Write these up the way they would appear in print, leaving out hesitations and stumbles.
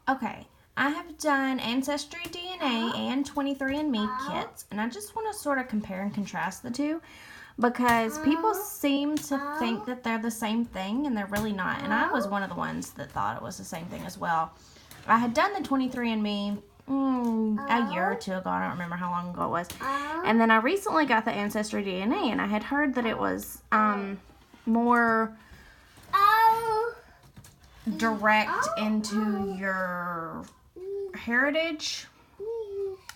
Okay, I have done AncestryDNA and 23andMe kits, and I just want to sort of compare and contrast the two because people seem to think that they're the same thing, and they're really not. And I was one of the ones that thought it was the same thing as well. I had done the 23andMe a year or two ago. I don't remember how long ago it was. And then I recently got the AncestryDNA, and I had heard that it was more direct into your heritage.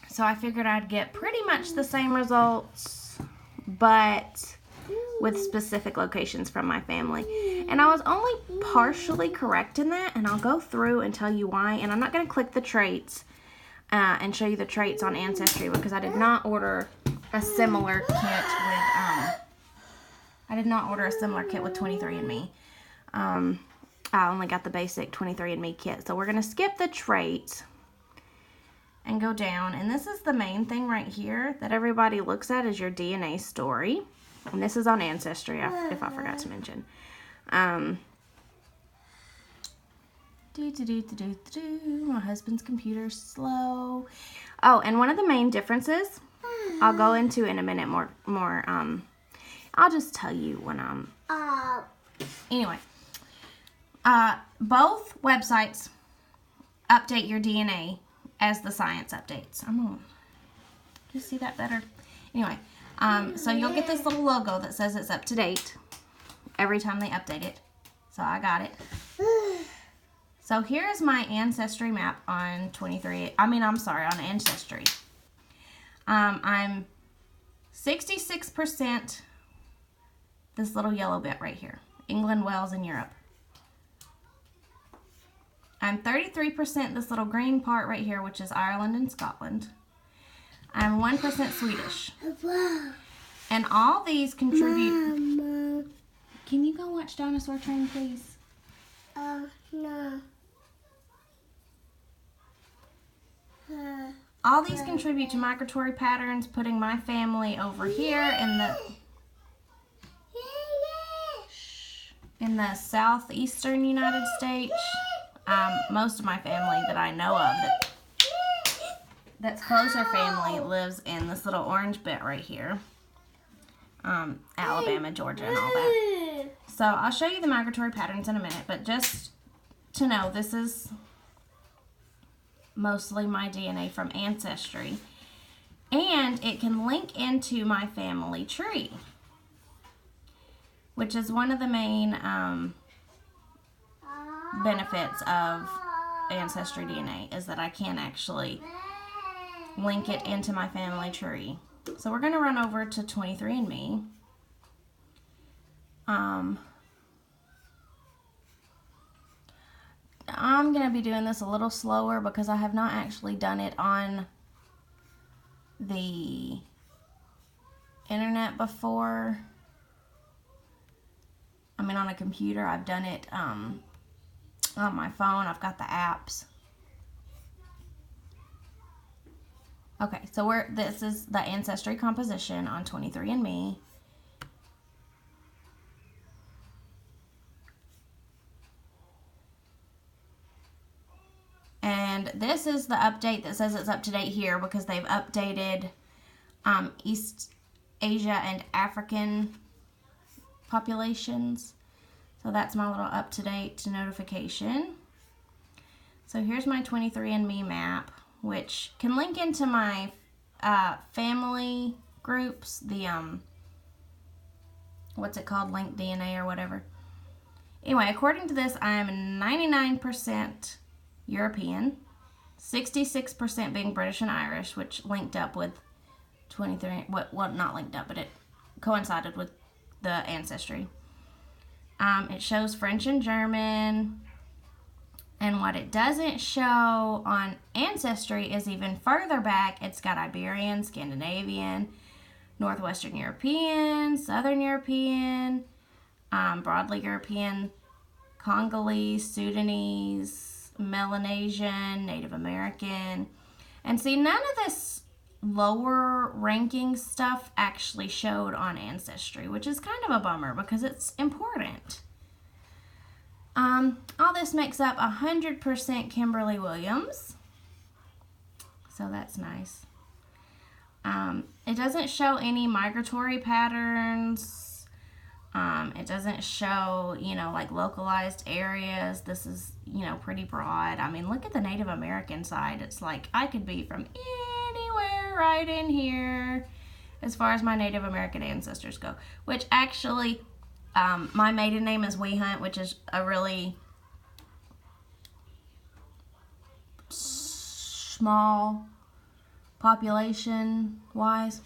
So I figured I'd get pretty much the same results, but with specific locations from my family. And I was only partially correct in that, and I'll go through and tell you why. And I'm not going to click the traits and show you the traits on Ancestry because I did not order a similar kit with 23andMe. I only got the basic 23andMe kit. So we're going to skip the traits and go down. And this is the main thing right here that everybody looks at is your DNA story. And this is on Ancestry, if I forgot to mention. My husband's computer's slow. Oh, and one of the main differences I'll go into in a minute more. I'll just tell you when I'm... Anyway. Both websites update your DNA as the science updates. Do you see that better? Anyway, so you'll get this little logo that says it's up to date every time they update it. So I got it. So here's my Ancestry map on on Ancestry. I'm 66% this little yellow bit right here. England, Wales, and Europe. I'm 33% this little green part right here, which is Ireland and Scotland. I'm 1% Swedish. And all these contribute... Mama. Can you go watch Dinosaur Train, please? No. All these contribute to migratory patterns, putting my family over here in the southeastern United States. Most of my family that I know of that's closer family lives in this little orange bit right here. Alabama, Georgia, and all that. So I'll show you the migratory patterns in a minute, but just to know, this is mostly my DNA from Ancestry. And it can link into my family tree, which is one of the main benefits of AncestryDNA, is that I can actually link it into my family tree. So we're going to run over to 23andMe. I'm going to be doing this a little slower because I have not actually done it on the internet before. On a computer. I've done it on my phone. I've got the apps. Okay, so this is the ancestry composition on 23andMe. And this is the update that says it's up to date here because they've updated East Asia and African populations. So that's my little up-to-date notification. So here's my 23andMe map, which can link into my family groups, the what's it called, linked DNA or whatever. Anyway, according to this, I'm 99% European, 66% being British and Irish, which linked up with 23, well, not linked up, but it coincided with the ancestry. It shows French and German, and what it doesn't show on Ancestry is even further back. It's got Iberian, Scandinavian, Northwestern European, Southern European, broadly European, Congolese, Sudanese, Melanesian, Native American. And see, none of this lower ranking stuff actually showed on Ancestry, which is kind of a bummer because it's important. All this makes up 100% Kimberly Williams. So that's nice. It doesn't show any migratory patterns. It doesn't show, like localized areas. This is, pretty broad. I mean, look at the Native American side. It's like I could be from anywhere right in here as far as my Native American ancestors go. Which actually, my maiden name is Wehunt, which is a really small population-wise,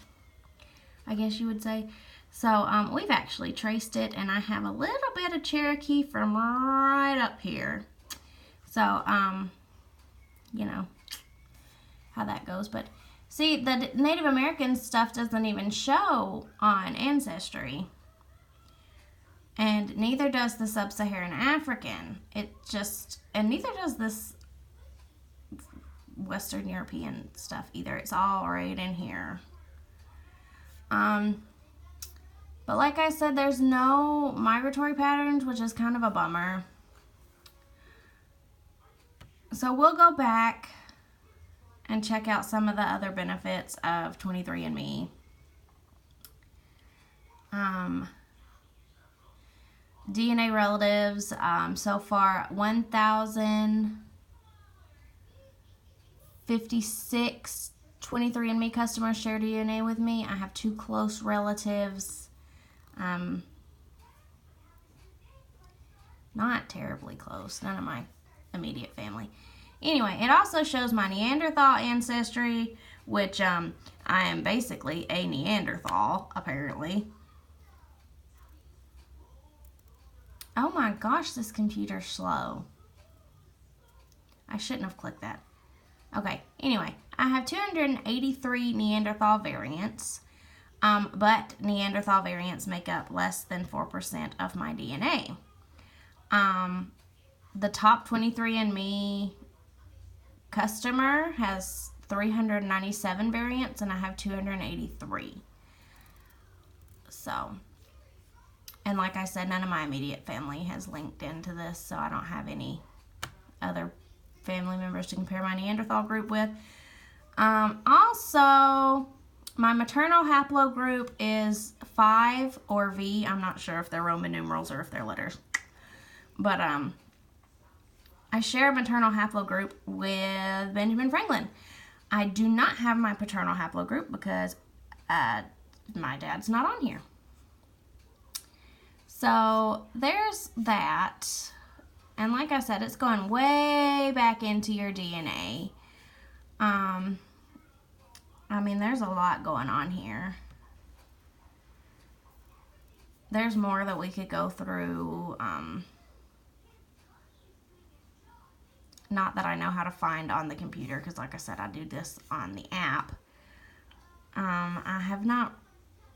I guess you would say. So we've actually traced it, and I have a little bit of Cherokee from right up here. So, you know how that goes. But see, the Native American stuff doesn't even show on Ancestry. And neither does the Sub-Saharan African. And neither does this Western European stuff either. It's all right in here. But like I said, there's no migratory patterns, which is kind of a bummer. So we'll go back and check out some of the other benefits of 23andMe. DNA relatives, so far 1,056 23andMe customers share DNA with me. I have 2 close relatives. Not terribly close. None of my immediate family. Anyway, it also shows my Neanderthal ancestry, which I am basically a Neanderthal, apparently. Oh my gosh, this computer's slow. I shouldn't have clicked that. Okay, anyway, I have 283 Neanderthal variants, but Neanderthal variants make up less than 4% of my DNA. The top 23andMe customer has 397 variants, and I have 283. So, and like I said, none of my immediate family has linked into this, so I don't have any other family members to compare my Neanderthal group with. Also, my maternal haplogroup is 5 or V. I'm not sure if they're Roman numerals or if they're letters. But I share a maternal haplogroup with Benjamin Franklin. I do not have my paternal haplogroup because my dad's not on here. So there's that. And like I said, it's going way back into your DNA. I mean, there's a lot going on here. There's more that we could go through. Not that I know how to find on the computer, because like I said, I do this on the app. I have not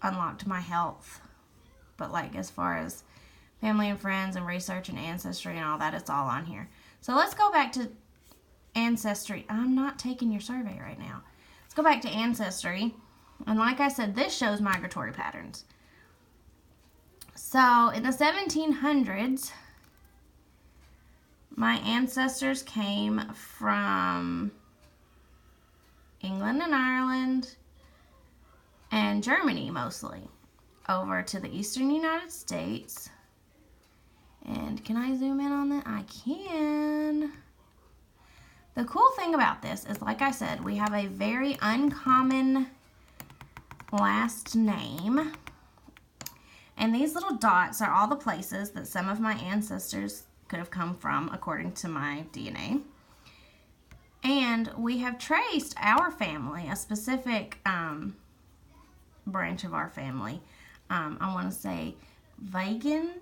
unlocked my health, but like as far as family and friends and research and ancestry and all that, it's all on here. So let's go back to Ancestry. I'm not taking your survey right now. Let's go back to Ancestry. And like I said, this shows migratory patterns. So in the 1700s, my ancestors came from England and Ireland and Germany mostly, over to the eastern United States. And can I zoom in on that? I can. The cool thing about this is, like I said, we have a very uncommon last name. And these little dots are all the places that some of my ancestors could have come from according to my DNA. And we have traced our family, a specific branch of our family. I want to say Vagant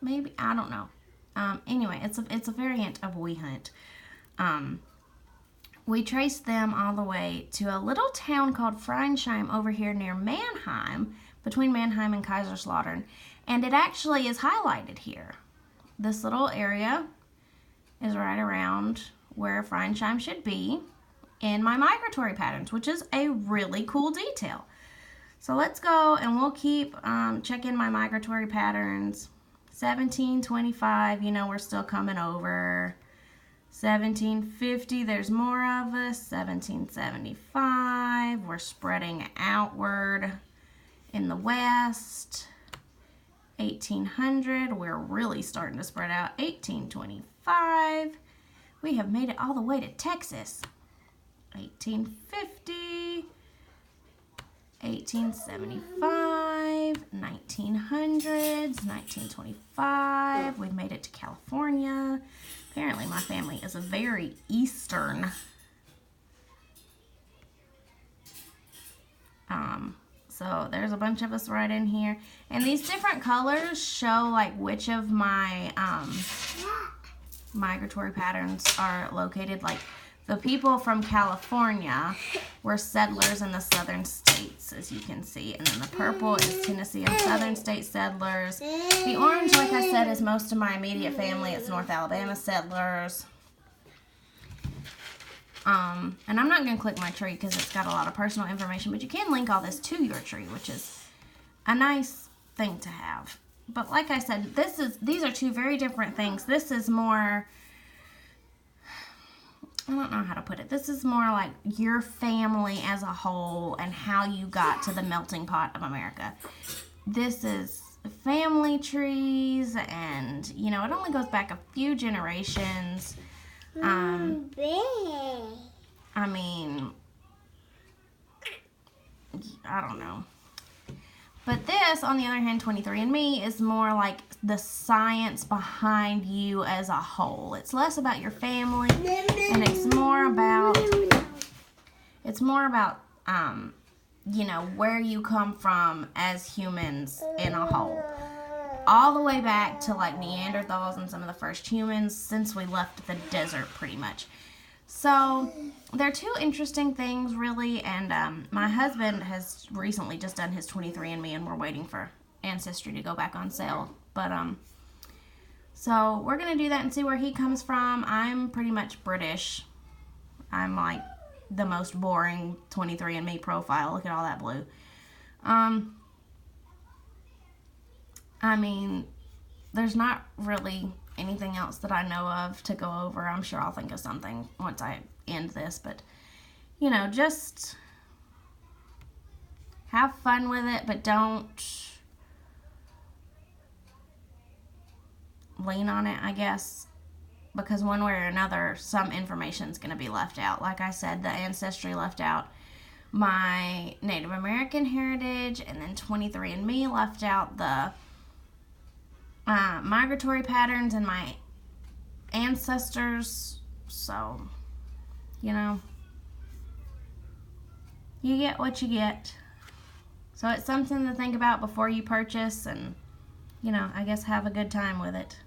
maybe, I don't know. Anyway, it's a variant of Wehunt. We traced them all the way to a little town called Freinsheim over here near Mannheim, between Mannheim and Kaiserslautern, and it actually is highlighted here. This little area is right around where Freinsheim should be in my migratory patterns, which is a really cool detail. So let's go and we'll keep checking my migratory patterns, 1725, you know, we're still coming over. 1750, there's more of us. 1775, we're spreading outward in the west. 1800, we're really starting to spread out. 1825, we have made it all the way to Texas. 1850, 1875, 1900s, 1925, we've made it to California. Apparently my family is a very eastern. So there's a bunch of us right in here. And these different colors show like which of my migratory patterns are located. Like the people from California were settlers in the southern states, as you can see. And then the purple is Tennessee and southern state settlers. The orange, like I said, is most of my immediate family. It's North Alabama settlers. And I'm not going to click my tree because it's got a lot of personal information, but you can link all this to your tree, which is a nice thing to have. But like I said, these are two very different things. This is more, I don't know how to put it. This is more like your family as a whole and how you got to the melting pot of America. This is family trees, and, you know, it only goes back a few generations. I mean, I don't know. But this, on the other hand, 23andMe is more like the science behind you as a whole. It's less about your family, and it's more about, you know, where you come from as humans in a whole. All the way back to like Neanderthals and some of the first humans since we left the desert, pretty much. So they're two interesting things, really, and my husband has recently just done his 23andMe, and we're waiting for Ancestry to go back on sale. But so we're gonna do that and see where he comes from. I'm pretty much British. I'm like the most boring 23andMe profile. Look at all that blue. I mean, there's not really anything else that I know of to go over. I'm sure I'll think of something once I end this, but, you know, just have fun with it, but don't lean on it, I guess, because one way or another, some information is going to be left out. Like I said, the Ancestry left out my Native American heritage, and then 23andMe left out the migratory patterns and my ancestors. So, you know, you get what you get. So it's something to think about before you purchase, and, you know, I guess have a good time with it.